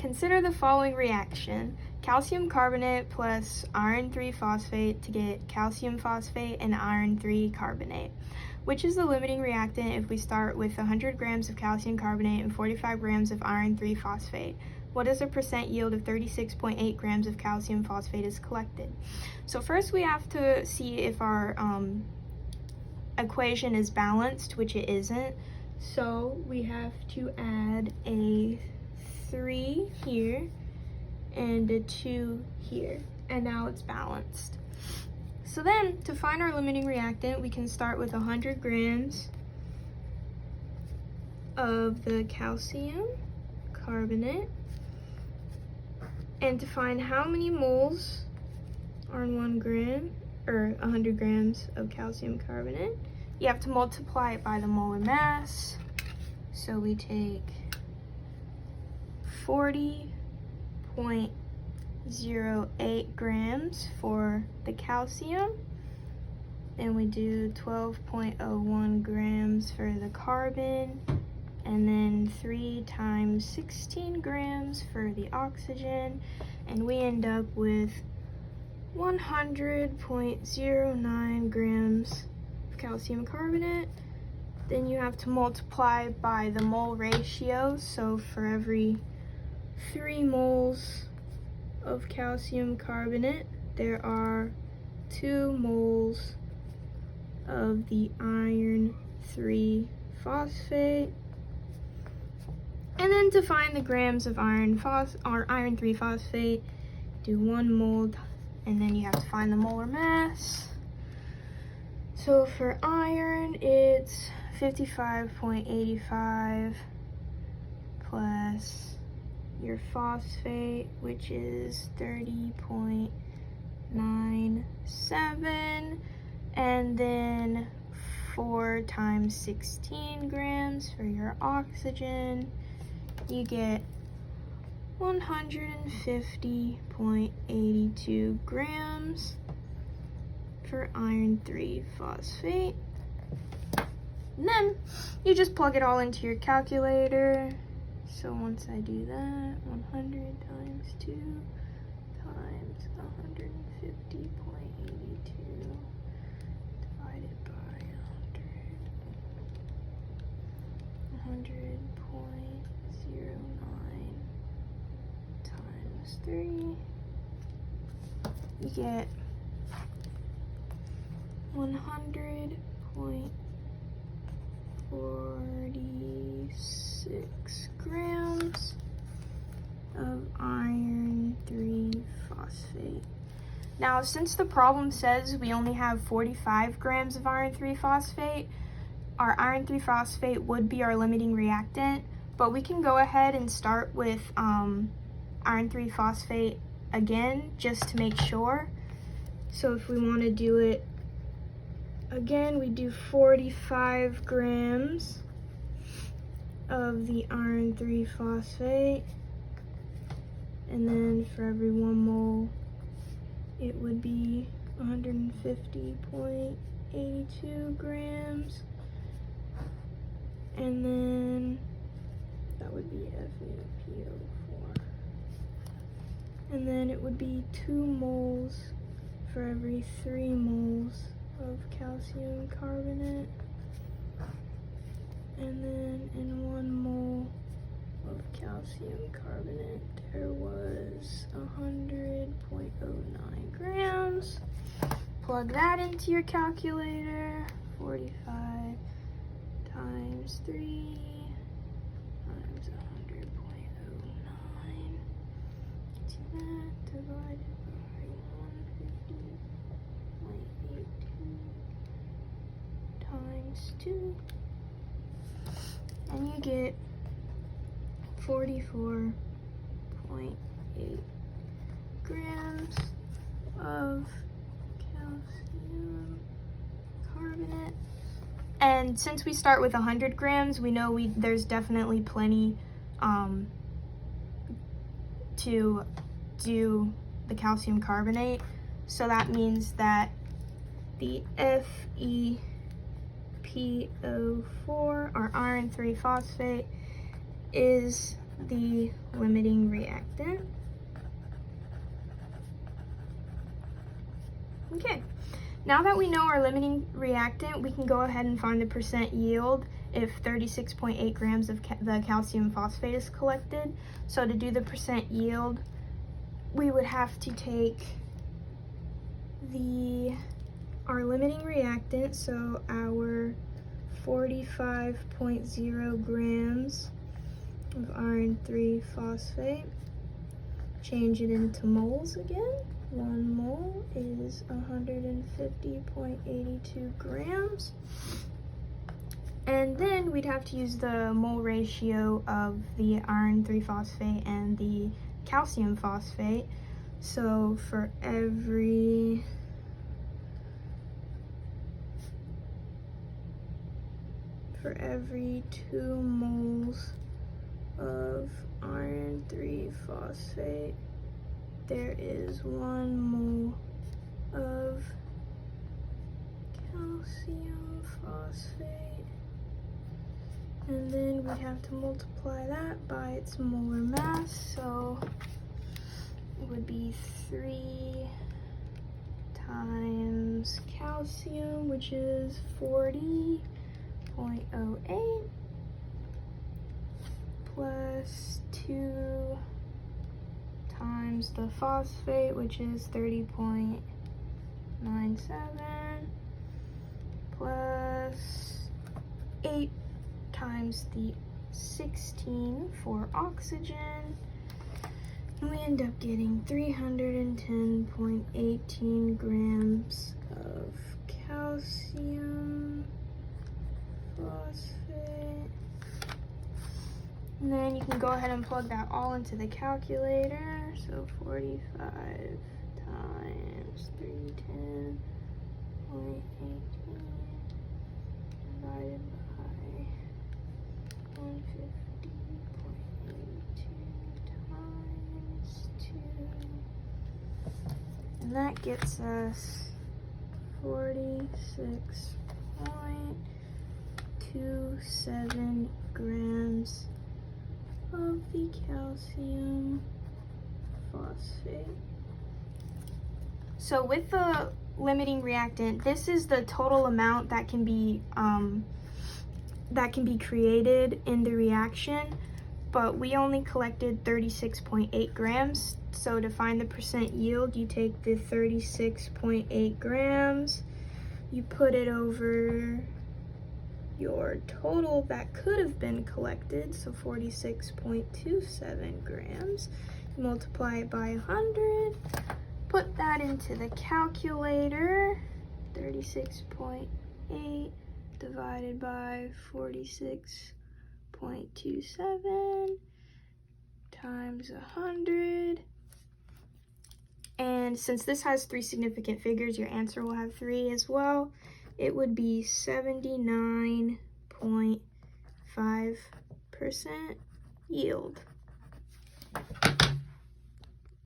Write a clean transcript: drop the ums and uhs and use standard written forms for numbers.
Consider the following reaction. Calcium carbonate plus iron 3 phosphate to get calcium phosphate and iron 3 carbonate. Which is the limiting reactant if we start with 100 grams of calcium carbonate and 45 grams of iron 3 phosphate? What is the percent yield of 36.8 grams of calcium phosphate is collected? So first we have to see if our equation is balanced, which it isn't. So we have to add a 3 here and a 2 here, and now it's balanced. So then, to find our limiting reactant, we can start with 100 grams of the calcium carbonate, and to find how many moles are in 1 gram, or 100 grams of calcium carbonate, you have to multiply it by the molar mass. So we take 40.08 grams for the calcium, and we do 12.01 grams for the carbon, and then 3 times 16 grams for the oxygen, and we end up with 100.09 grams of calcium carbonate. Then you have to multiply by the mole ratio, so for every 3 moles of calcium carbonate, there are 2 moles of the iron 3 phosphate. And then to find the grams of iron 3 phosphate, do 1 mole, and then you have to find the molar mass. So for iron, it's 55.85 plus your phosphate, which is 30.97, and then 4 times 16 grams for your oxygen. You get 150.82 grams for iron 3 phosphate. And then you just plug it all into your calculator. So once I do that, 100 times 2 times 150.82 divided by 100.09 times 3, you get 100.46 grams of iron 3 phosphate. Now, since the problem says we only have 45 grams of iron 3 phosphate, our iron 3 phosphate would be our limiting reactant, but we can go ahead and start with iron 3 phosphate again, just to make sure. So if we want to do it again, we do 45 grams of the iron 3 phosphate, and then for every 1 mole, it would be 150.82 grams, and then that would be FePO4, and then it would be 2 moles for every 3 moles of calcium carbonate, and then in 1 mole of calcium carbonate there was 100.09 grams. Plug that into your calculator. 45 times 3 times 100.09. Do that divided by 150.82 times 2. And you get 44.8 grams of calcium carbonate. And since we start with 100 grams, we know there's definitely plenty to do the calcium carbonate. So that means that the FePO4, our iron 3 phosphate, is the limiting reactant. Okay, now that we know our limiting reactant, we can go ahead and find the percent yield if 36.8 grams of the calcium phosphate is collected. So to do the percent yield, we would have to take our limiting reactant, so our 45.0 grams of iron 3 phosphate, change it into moles again. 1 mole is 150.82 grams. And then we'd have to use the mole ratio of the iron 3 phosphate and the calcium phosphate. So for every for every 2 moles of iron 3 phosphate, there is 1 mole of calcium phosphate. And then we have to multiply that by its molar mass, so it would be 3 times calcium, which is 40.08, plus 2 times the phosphate, which is 30.97, plus 8 times the 16 for oxygen, and we end up getting 310.18 grams of calcium phosphate. And then you can go ahead and plug that all into the calculator. So 45 times 310.18 divided by 150.82 times 2. And that gets us 46.27 grams of the calcium phosphate. So with the limiting reactant, this is the total amount that can be created in the reaction, but we only collected 36.8 grams. So to find the percent yield, you take the 36.8 grams, you put it over your total that could have been collected, so 46.27 grams. You multiply it by 100, put that into the calculator. 36.8 divided by 46.27 times 100. And since this has 3 significant figures, your answer will have 3 as well. It would be 79.5% yield.